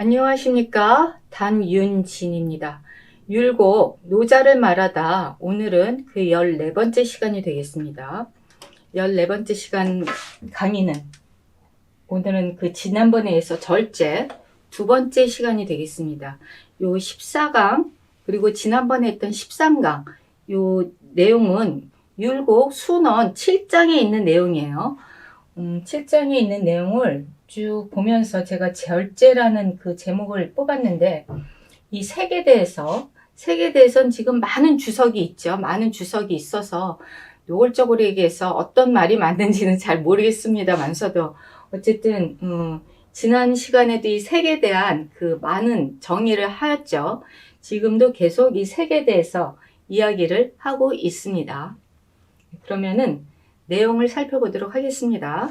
안녕하십니까? 단윤진입니다. 율곡 노자를 말하다 오늘은 그 14번째 시간이 되겠습니다. 14번째 시간 강의는 오늘은 그 지난번에 해서 절제 두 번째 시간이 되겠습니다. 요 14강 그리고 지난번에 했던 13강 요 내용은 율곡 순원 7장에 있는 내용이에요. 7장에 있는 내용을 쭉 보면서 제가 절제라는 그 제목을 뽑았는데 이 색에 대해서는 지금 많은 주석이 있죠. 많은 주석이 있어서 노골적으로 얘기해서 어떤 말이 맞는지는 잘 모르겠습니다만서도 어쨌든 지난 시간에도 이 색에 대한 그 많은 정의를 하였죠. 지금도 계속 이 색에 대해서 이야기를 하고 있습니다. 그러면은 내용을 살펴보도록 하겠습니다.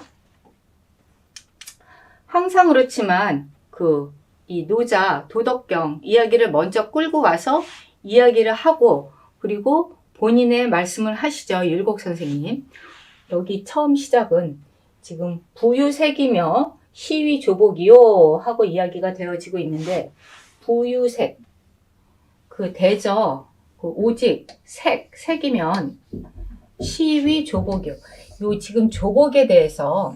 항상 그렇지만 이 노자 도덕경 이야기를 먼저 끌고 와서 이야기를 하고 그리고 본인의 말씀을 하시죠. 율곡 선생님. 여기 처음 시작은 지금 부유색이며 시위조복이요 하고 이야기가 되어지고 있는데 부유색 그 대저 그 오직 색이면 시위조복이요. 요 지금 조복에 대해서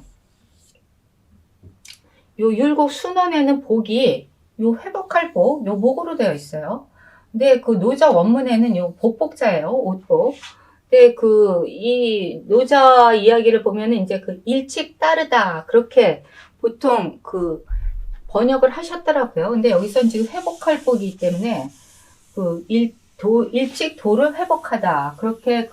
요 율곡 순원에는 복이 요 회복할 복, 요 목으로 되어 있어요. 근데 그 노자 원문에는 요 복복자예요. 옷복. 근데 이 노자 이야기를 보면은 이제 그 일찍 따르다 그렇게 보통 그 번역을 하셨더라고요. 근데 여기서는 지금 회복할 복이기 때문에 일찍 도를 회복하다 그렇게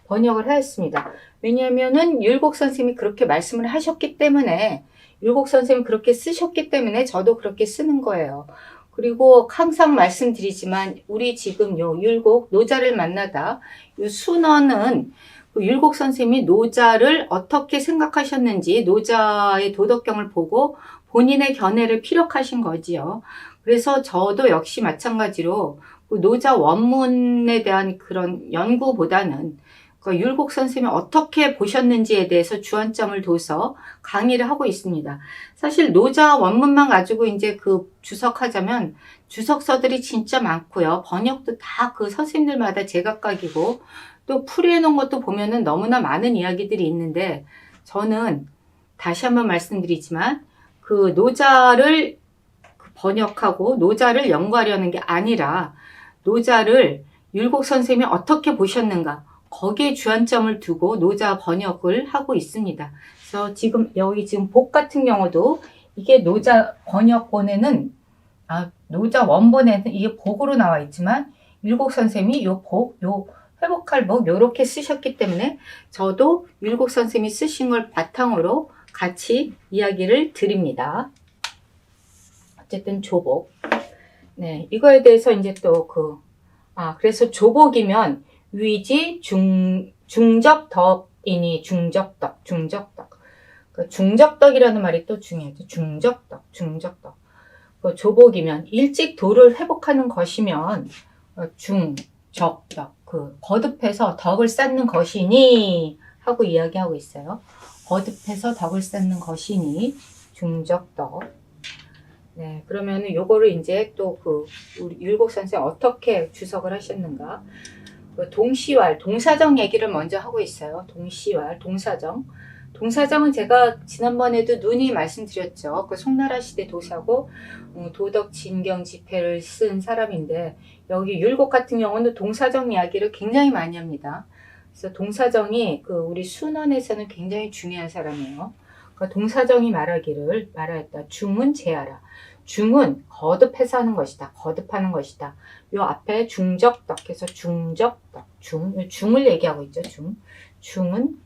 번역을 하였습니다. 왜냐하면은 율곡 선생님이 그렇게 말씀을 하셨기 때문에 율곡 선생님이 그렇게 쓰셨기 때문에 저도 그렇게 쓰는 거예요. 그리고 항상 말씀드리지만 우리 지금 요 율곡 노자를 만나다 요 순원은 율곡 선생님이 노자를 어떻게 생각하셨는지 노자의 도덕경을 보고 본인의 견해를 피력하신 거지요. 그래서 저도 역시 마찬가지로 노자 원문에 대한 그런 연구보다는 율곡 선생님이 어떻게 보셨는지에 대해서 주안점을 둬서 강의를 하고 있습니다. 사실 노자 원문만 가지고 이제 주석하자면 주석서들이 진짜 많고요. 번역도 다 선생님들마다 제각각이고 또 풀이해 놓은 것도 보면은 너무나 많은 이야기들이 있는데 저는 다시 한번 말씀드리지만 노자를 번역하고 노자를 연구하려는 게 아니라 노자를 율곡 선생님이 어떻게 보셨는가 거기에 주안점을 두고 노자 번역을 하고 있습니다. 그래서 여기 복 같은 경우도 이게 노자 번역본에는 노자 원본에는 이게 복으로 나와 있지만 율곡 선생님이 요 회복할 복 요렇게 쓰셨기 때문에 저도 율곡 선생님이 쓰신 걸 바탕으로 같이 이야기를 드립니다. 어쨌든 조복. 네, 이거에 대해서 이제 또 그래서 조복이면 위지 중적덕이니 중적덕. 중적덕이라는 말이 또 중요해요. 중적덕. 조복이면 일찍 도를 회복하는 것이면 중적덕. 거듭해서 덕을 쌓는 것이니 하고 이야기하고 있어요. 거듭해서 덕을 쌓는 것이니 중적덕. 네, 그러면은 요거를 이제 또 우리 율곡 선생 어떻게 주석을 하셨는가? 동시왈, 동사정 얘기를 먼저 하고 있어요. 동시왈, 동사정. 동사정은 제가 지난번에도 누이 말씀드렸죠. 송나라 시대 도사고 도덕 진경 지폐를 쓴 사람인데 여기 율곡 같은 경우는 동사정 이야기를 굉장히 많이 합니다. 그래서 동사정이 우리 순원에서는 굉장히 중요한 사람이에요. 동사정이 말하였다. 중은 제하라. 중은 거듭해서 하는 것이다. 거듭하는 것이다. 요 앞에 중적덕 해서 중적덕. 중을 얘기하고 있죠. 중은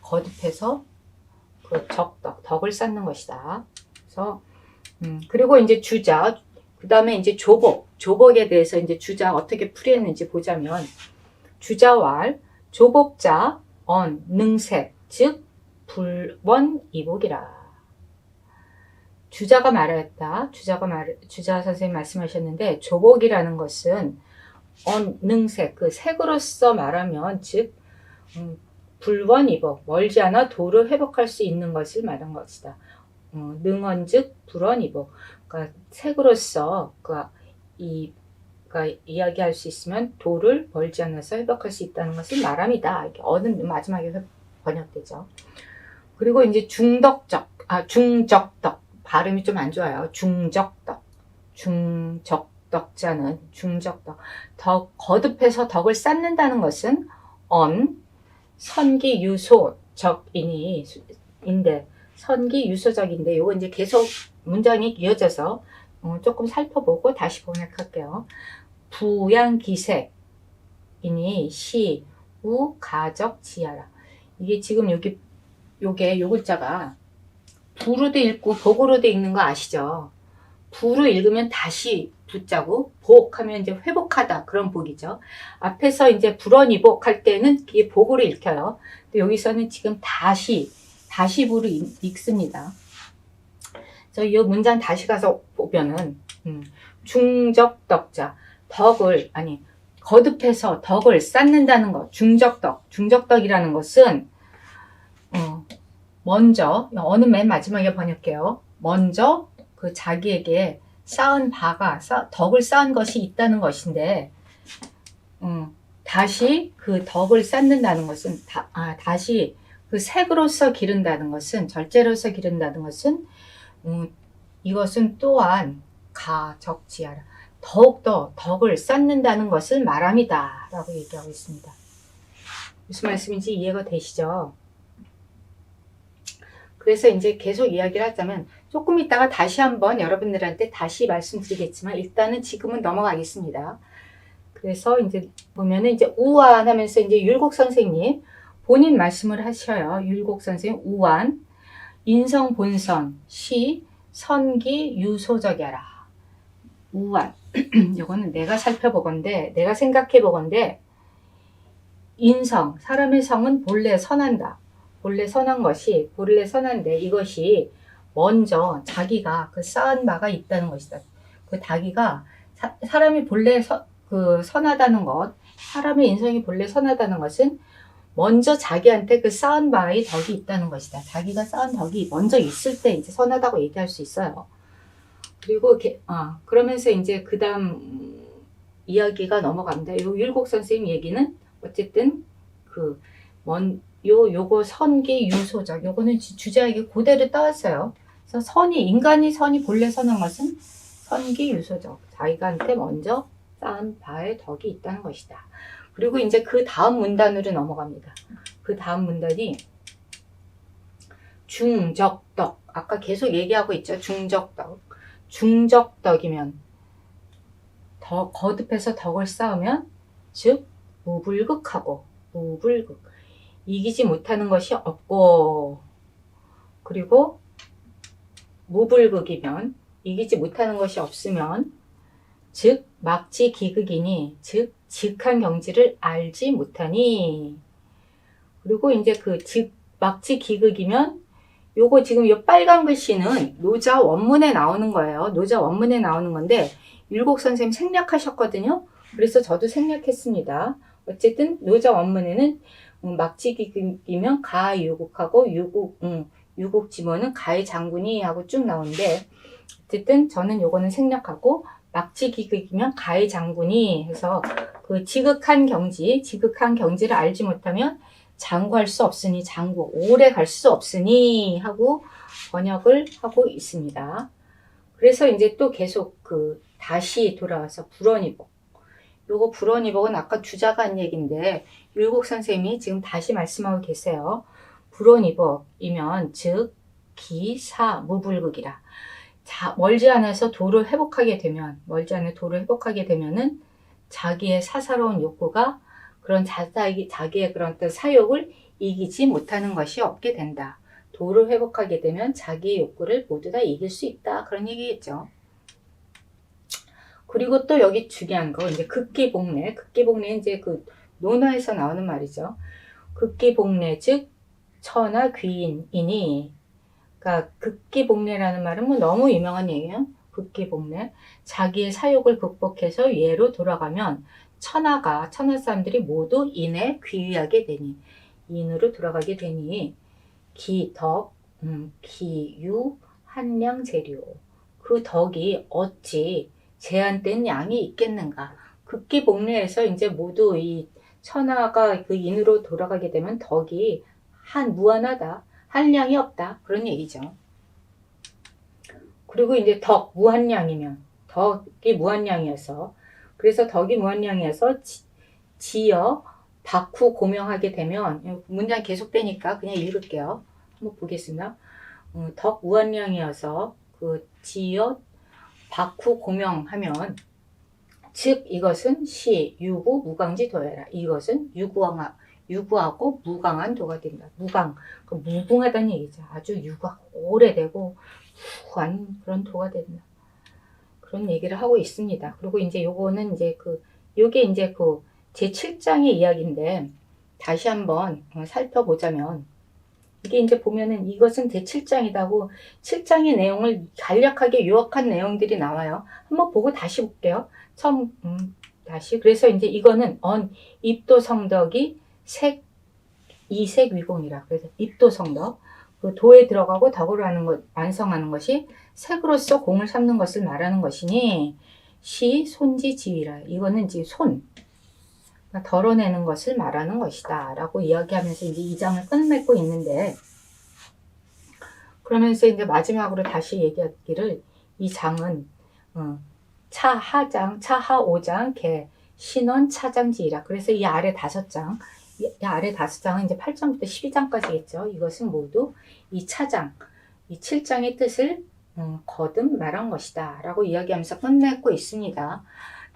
거듭해서 덕을 쌓는 것이다. 그래서 그리고 이제 주자, 그 다음에 이제 조복에 대해서 이제 주자 어떻게 풀이했는지 보자면 주자왈, 조복자, 능색, 즉 불원이복이라. 주자가 말하였다. 주자 선생님 말씀하셨는데 조복이라는 것은 능색, 색으로서 말하면 즉 불원이복, 멀지 않아 도를 회복할 수 있는 것을 말한 것이다. 능언즉 불언이복. 그러니까 색으로서 그러니까 이야기할 수 있으면 도를 벌지 않아서 회복할 수 있다는 것은 말함이다. 이렇게 어는 마지막에 번역되죠. 그리고 이제 중적덕 발음이 좀 안 좋아요. 중적덕자는 중적덕. 거듭해서 덕을 쌓는다는 것은 선기유소적인데 선기유소적인데 요거 이제 계속 문장이 이어져서 조금 살펴보고 다시 번역할게요. 부양기색이니 시우가적지하라. 이게 지금 요게 요 글자가 부로도 읽고 복으로도 읽는 거 아시죠? 부로 읽으면 다시 붙자고 복하면 이제 회복하다 그런 복이죠. 앞에서 이제 불언이복 할 때는 이게 복으로 읽혀요. 근데 여기서는 지금 다시 부로 읽습니다. 그래서 이 문장 다시 가서 보면은 중적덕자 거듭해서 덕을 쌓는다는 것. 중적덕이라는 것은 먼저 어는 맨 마지막에 번역해요. 먼저 그 자기에게 쌓은 바가 덕을 쌓은 것이 있다는 것인데 다시 그 덕을 쌓는다는 것은 다시 그 색으로서 기른다는 것은 절제로서 기른다는 것은 이것은 또한 가적지하라. 더욱더 덕을 쌓는다는 것을 말함이다 라고 얘기하고 있습니다. 무슨 말씀인지 이해가 되시죠? 그래서 이제 계속 이야기를 하자면 조금 있다가 다시 한번 여러분들한테 다시 말씀드리겠지만 일단은 지금은 넘어가겠습니다. 그래서 이제 보면은 이제 우완 하면서 이제 율곡 선생님 본인 말씀을 하셔요. 율곡 선생님 우완 인성 본선 시 선기 유소적이라. 우완 이거는 내가 살펴보건대 내가 생각해 보건대 인성 사람의 성은 본래 선한다. 본래 선한 것이 본래 선한데 이것이 먼저 자기가 그 쌓은 바가 있다는 것이다. 그 자기가 사람이 본래 선하다는 것, 사람의 인성이 본래 선하다는 것은 먼저 자기한테 그 쌓은 바의 덕이 있다는 것이다. 자기가 쌓은 덕이 먼저 있을 때 이제 선하다고 얘기할 수 있어요. 그리고 그러면서 이제 그 다음 이야기가 넘어갑니다. 요 율곡 선생님 얘기는 어쨌든 요거 선기 유소적 요거는 주제에게 그대로 따왔어요. 그래서 인간이 선이 본래 선한 것은 선기 유소적 자기한테 먼저 쌓은 바의 덕이 있다는 것이다. 그리고 이제 그 다음 문단으로 넘어갑니다. 그 다음 문단이 중적덕 아까 계속 얘기하고 있죠. 중적덕이면 거듭해서 덕을 쌓으면 즉 무불극하고 무불극 이기지 못하는 것이 없고 그리고 무불극이면 이기지 못하는 것이 없으면 즉 막지기극이니 즉 직한 경지를 알지 못하니 그리고 이제 막지기극이면 요거 지금 요 빨간 글씨는 노자 원문에 나오는 거예요. 노자 원문에 나오는 건데 율곡 선생님 생략하셨거든요. 그래서 저도 생략했습니다. 어쨌든 노자 원문에는 막지기극이면 가유국하고 유국지모는 가의 장군이 하고 쭉 나오는데 어쨌든 저는 요거는 생략하고 막지기극이면 가의 장군이 해서 그 지극한 경지를 알지 못하면 장구할 수 없으니 오래 갈 수 없으니 하고 번역을 하고 있습니다. 그래서 이제 또 계속 다시 돌아와서 불언이복. 요거 불언이복은 아까 주자가 한 얘기인데 율곡 선생님이 지금 다시 말씀하고 계세요. 불언이복이면 즉 기사 무불극이라. 멀지 않아서 도를 회복하게 되면은 자기의 사사로운 욕구가 그런 자기의 그런 사욕을 이기지 못하는 것이 없게 된다. 도를 회복하게 되면 자기의 욕구를 모두 다 이길 수 있다. 그런 얘기겠죠. 그리고 또 여기 중요한 거 이제 극기복례. 극기복례는 이제 논어에서 나오는 말이죠. 극기복례 즉 처나 귀인이니 그러니까 극기복례라는 말은 뭐 너무 유명한 얘기예요. 극기복례 자기의 사욕을 극복해서 예로 돌아가면 천하 사람들이 모두 인에 귀하게 되니 인으로 돌아가게 되니 기유 한량 재료. 그 덕이 어찌 제한된 양이 있겠는가. 극기복례에서 이제 모두 이 천하가 그 인으로 돌아가게 되면 덕이 무한하다. 한량이 없다. 그런 얘기죠. 그리고 이제 덕, 무한량이면 덕이 무한량이어서 그래서 덕이 무한량이어서 지어 박후 고명하게 되면 문장 계속되니까 그냥 읽을게요. 한번 보겠습니다. 덕 무한량이어서 그 지어 박후 고명하면 즉 이것은 시, 유구, 무강지 도해라. 이것은 유구하고 무강한 도가 된다. 무강, 무궁하다는 얘기죠. 아주 유구가 오래되고 후한 그런 도가 된다. 그런 얘기를 하고 있습니다. 그리고 이제 요거는 이제 요게 이제 제7장의 이야기인데 다시 한번 살펴보자면 이게 이제 보면은 이것은 제7장이다고 7장의 내용을 간략하게 요약한 내용들이 나와요. 한번 보고 다시 볼게요. 처음 다시 그래서 이제 이거는 입도성덕이 이색위공이라 그래서 입도성덕 그 도에 들어가고 덕을 하는 것 완성하는 것이 색으로서 공을 삼는 것을 말하는 것이니 시 손지지위라 이거는 이제 덜어내는 것을 말하는 것이다 라고 이야기하면서 이제 이 장을 끝맺고 있는데 그러면서 이제 마지막으로 다시 얘기하기를 이 장은 차하장, 차하오장, 개, 신원, 차장지이라 그래서 이 아래 5장 이 아래 5장은 이제 8장부터 12장까지겠죠. 이것은 모두 이 차장, 이 7장의 뜻을 거듭 말한 것이다 라고 이야기하면서 끝내고 있습니다.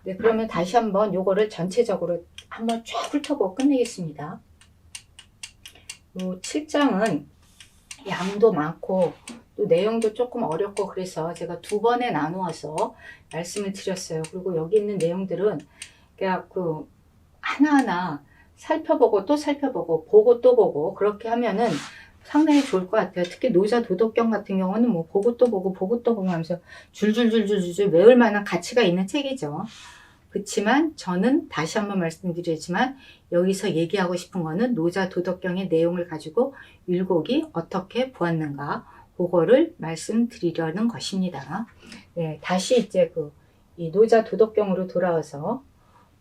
네, 그러면 다시 한번 요거를 전체적으로 한번 쫙 훑어보고 끝내겠습니다. 요 7장은 양도 많고 또 내용도 조금 어렵고 그래서 제가 2번에 나누어서 말씀을 드렸어요. 그리고 여기 있는 내용들은 그냥 하나하나 살펴보고 또 살펴보고 보고 또 보고 그렇게 하면은 상당히 좋을 것 같아요. 특히 노자 도덕경 같은 경우는 뭐 보고 또 보고 하면서 줄줄줄줄줄 외울 만한 가치가 있는 책이죠. 그렇지만 저는 다시 한번 말씀드리지만 여기서 얘기하고 싶은 거는 노자 도덕경의 내용을 가지고 율곡이 어떻게 보았는가 그거를 말씀드리려는 것입니다. 네, 다시 이제 이 노자 도덕경으로 돌아와서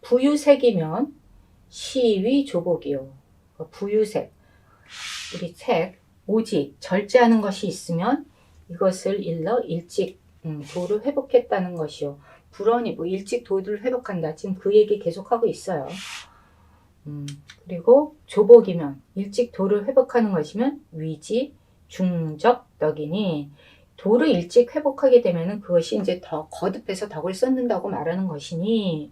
부유색이면 시위 조복이요. 부유색 우리 색 오직 절제하는 것이 있으면 이것을 일러 일찍 도를 회복했다는 것이요. 불언이 일찍 도를 회복한다. 지금 그 얘기 계속하고 있어요. 그리고 조복이면 일찍 도를 회복하는 것이면 위지 중적덕이니 도를 일찍 회복하게 되면은 그것이 이제 더 거듭해서 덕을 쌓는다고 말하는 것이니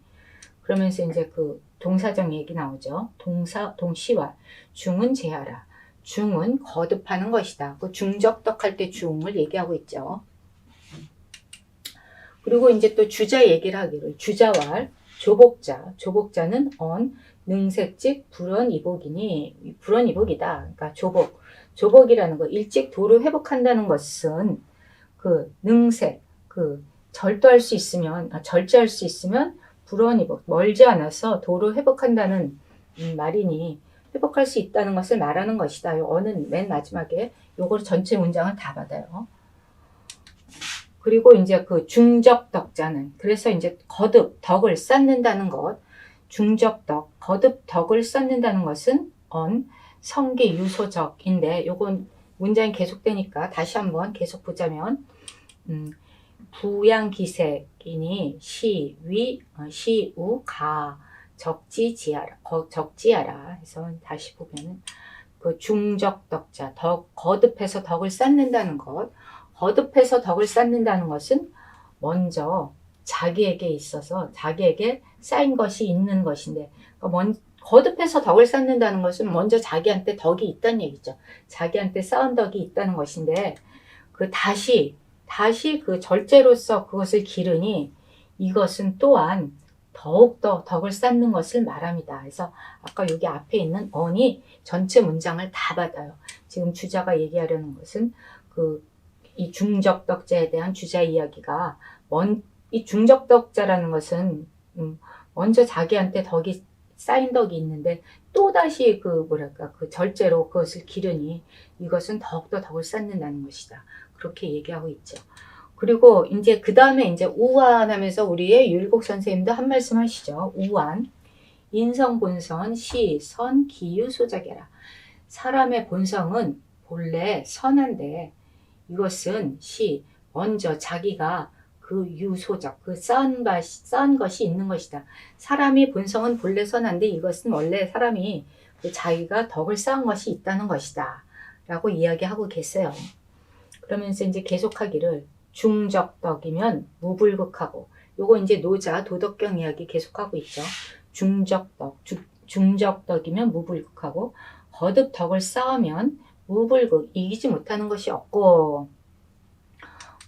그러면서 이제 동사적 얘기 나오죠. 동시와 중은 제하라. 중은 거듭하는 것이다. 중적덕 할 때 중을 얘기하고 있죠. 그리고 이제 또 주자 얘기를 하기로 주자왈 조복자는 능색직 불언이복이니 불언이복이다. 그러니까 조복이라는 거 일찍 도를 회복한다는 것은 능색 절제할 수 있으면 불언이복 멀지 않아서 도를 회복한다는 말이니 회복할 수 있다는 것을 말하는 것이다. 어는 맨 마지막에 요거를 전체 문장을 다 받아요. 그리고 이제 중적덕자는 그래서 이제 거듭 덕을 쌓는다는 것 중적덕 거듭 덕을 쌓는다는 것은 성기 유소적인데 요건 문장이 계속되니까 다시 한번 계속 보자면 부양기색이니 시우 가 적지하라 해서 다시 보면은 중적덕자 거듭해서 덕을 쌓는다는 것 거듭해서 덕을 쌓는다는 것은 먼저 자기에게 있어서 자기에게 쌓인 것이 있는 것인데 거듭해서 덕을 쌓는다는 것은 먼저 자기한테 덕이 있다는 얘기죠. 자기한테 쌓은 덕이 있다는 것인데 다시 절제로서 그것을 기르니 이것은 또한 더욱더 덕을 쌓는 것을 말합니다. 그래서 아까 여기 앞에 있는 언이 전체 문장을 다 받아요. 지금 주자가 얘기하려는 것은 이 중적덕자에 대한 주자 이야기가 이 중적덕자라는 것은 먼저 자기한테 쌓인 덕이 있는데 또다시 절제로 그것을 기르니 이것은 더욱더 덕을 쌓는다는 것이다. 그렇게 얘기하고 있죠. 그리고 이제 그 다음에 이제 우완하면서 우리의 율곡 선생님도 한 말씀 하시죠. 우완, 인성본선, 시, 선, 기유, 소작해라. 사람의 본성은 본래 선한데 이것은 먼저 자기가 그 유소적, 그 쌓은 것이 있는 것이다. 사람이 본성은 본래 선한데 이것은 원래 사람이 그 자기가 덕을 쌓은 것이 있다는 것이다. 라고 이야기하고 계세요. 그러면서 이제 계속하기를 중적덕이면 무불극하고, 요거 이제 노자 도덕경 이야기 계속하고 있죠. 중적덕이면 무불극하고, 거듭 덕을 쌓으면 무불극, 이기지 못하는 것이 없고,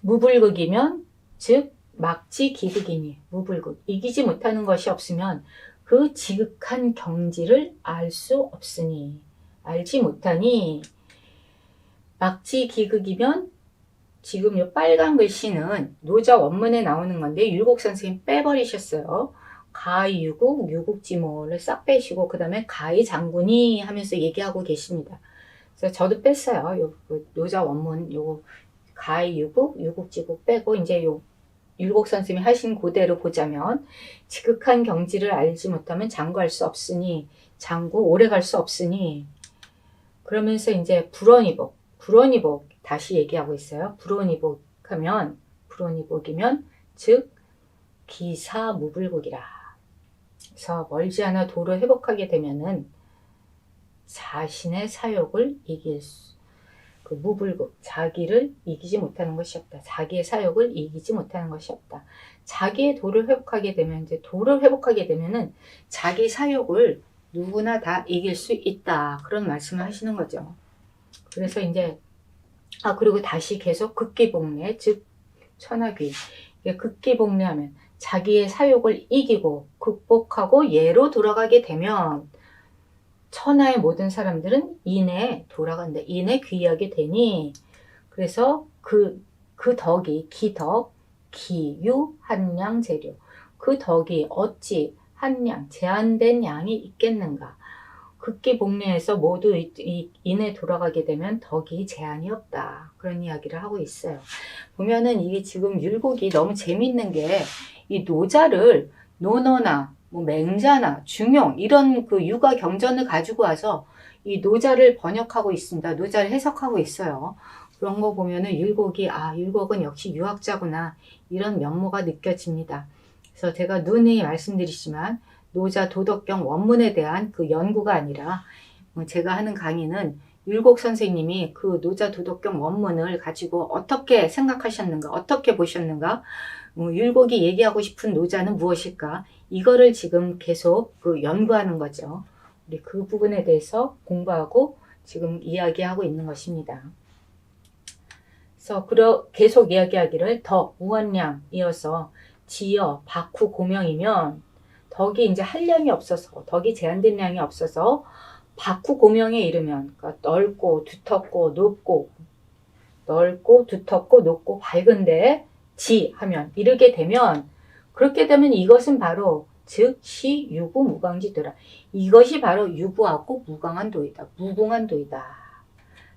무불극이면 즉 막지 기극이니 무불극, 이기지 못하는 것이 없으면 그 지극한 경지를 알 수 없으니, 알지 못하니, 막지 기극이면 지금 이 빨간 글씨는 노자 원문에 나오는 건데 율곡 선생님 빼버리셨어요. 가의 유국, 유국지모를 싹 빼시고 그 다음에 가의 장군이 하면서 얘기하고 계십니다. 그래서 저도 뺐어요. 요 노자 원문 요 가의 유국, 유국지국 빼고 이제 요 율곡 선생님이 하신 그대로 보자면 지극한 경지를 알지 못하면 장구할 수 없으니, 장구 오래 갈 수 없으니, 그러면서 이제 불언이복 다시 얘기하고 있어요. 불언이복이면 즉 기사무불국이라. 그래서 멀지 않아 도를 회복하게 되면은 자신의 사욕을 그 무불국, 자기를 이기지 못하는 것이 없다. 자기의 사욕을 이기지 못하는 것이 없다. 자기의 도를 회복하게 되면, 이제 도를 회복하게 되면은 자기 사욕을 누구나 다 이길 수 있다. 그런 말씀을 하시는 거죠. 그래서 이제 그리고 다시 계속 극기복례, 즉 천하귀. 극기복례하면 자기의 사욕을 이기고 극복하고 예로 돌아가게 되면 천하의 모든 사람들은 인에 돌아간다. 인에 귀하게 되니, 그래서 그 덕이 기덕, 기유, 한량, 재료. 그 덕이 어찌 한량, 제한된 양이 있겠는가. 극기복례에서 모두 인에 돌아가게 되면 덕이 제한이 없다. 그런 이야기를 하고 있어요. 보면은 이게 지금 율곡이 너무 재밌는 게 이 노자를 논어나 뭐 맹자나 중용 이런 그 유가 경전을 가지고 와서 이 노자를 번역하고 있습니다. 노자를 해석하고 있어요. 그런 거 보면은 율곡이 율곡은 역시 유학자구나 이런 면모가 느껴집니다. 그래서 제가 누누이 말씀드리지만 노자 도덕경 원문에 대한 그 연구가 아니라 제가 하는 강의는 율곡 선생님이 그 노자 도덕경 원문을 가지고 어떻게 생각하셨는가, 어떻게 보셨는가, 율곡이 얘기하고 싶은 노자는 무엇일까, 이거를 지금 계속 그 연구하는 거죠. 우리 그 부분에 대해서 공부하고 지금 이야기하고 있는 것입니다. 그래서 계속 이야기하기를 덕, 우원량 이어서 지어, 박후, 고명이면 덕이 이제 한량이 없어서, 덕이 제한된 양이 없어서 박후 고명에 이르면, 그러니까 넓고 두텁고 높고 밝은데 지 하면 이르게 되면, 그렇게 되면 이것은 바로 즉 시 유구 무강지도라. 이것이 바로 유구하고 무강한 도이다. 무궁한 도이다.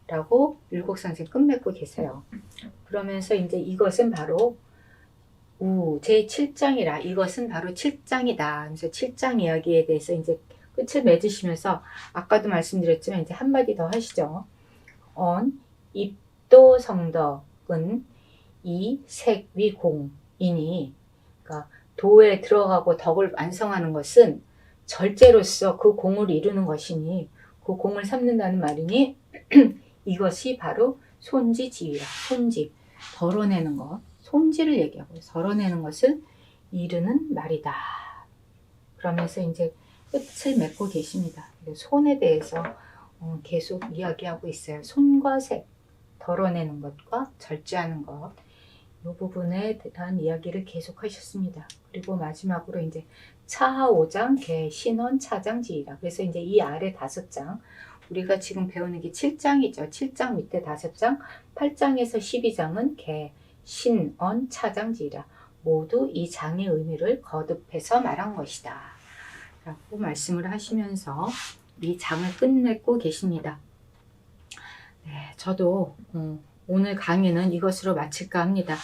라고 율곡 선생 끝맺고 계세요. 그러면서 이제 이것은 바로 제7장이라, 이것은 바로 7장이다. 그래서 7장 이야기에 대해서 이제 끝을 맺으시면서 아까도 말씀드렸지만 이제 한마디 더 하시죠. 입도성덕은 이 색위공이니, 그러니까 도에 들어가고 덕을 완성하는 것은 절제로서 그 공을 이루는 것이니, 그 공을 삼는다는 말이니 이것이 바로 손지지위라. 손지, 덜어내는 것, 손지를 얘기하고 덜어내는 것을 이르는 말이다. 그러면서 이제 끝을 맺고 계십니다. 손에 대해서 계속 이야기하고 있어요. 손과 색, 덜어내는 것과 절제하는 것, 이 부분에 대한 이야기를 계속 하셨습니다. 그리고 마지막으로 이제 차하 5장, 개, 신원, 차장, 지이라. 그래서 이제 이 아래 5장, 우리가 지금 배우는 게 7장이죠. 7장 밑에 5장, 8장에서 12장은 개, 신언, 차장지라. 모두 이 장의 의미를 거듭해서 말한 것이다. 라고 말씀을 하시면서 이 장을 끝맺고 계십니다. 네, 저도 오늘 강의는 이것으로 마칠까 합니다.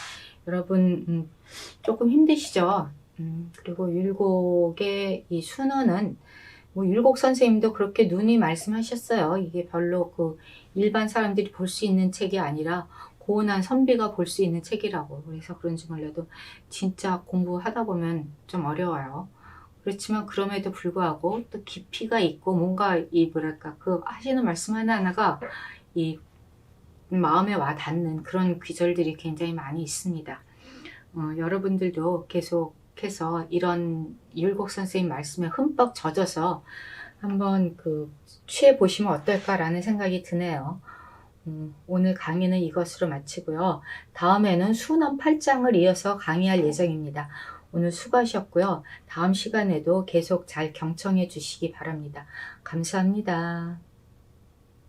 여러분 조금 힘드시죠? 그리고 율곡의 이 순어는 뭐 율곡 선생님도 그렇게 누누이 말씀하셨어요. 이게 별로 그 일반 사람들이 볼 수 있는 책이 아니라 고운한 선비가 볼 수 있는 책이라고. 그래서 그런지 몰라도 진짜 공부하다 보면 좀 어려워요. 그렇지만 그럼에도 불구하고 또 깊이가 있고 뭔가 이 뭐랄까 그 하시는 말씀 하나하나가 이 마음에 와 닿는 그런 귀절들이 굉장히 많이 있습니다. 여러분들도 계속해서 이런 율곡 선생님 말씀에 흠뻑 젖어서 한번 취해 보시면 어떨까라는 생각이 드네요. 오늘 강의는 이것으로 마치고요. 다음에는 순원 8장을 이어서 강의할 예정입니다. 오늘 수고하셨고요. 다음 시간에도 계속 잘 경청해 주시기 바랍니다. 감사합니다.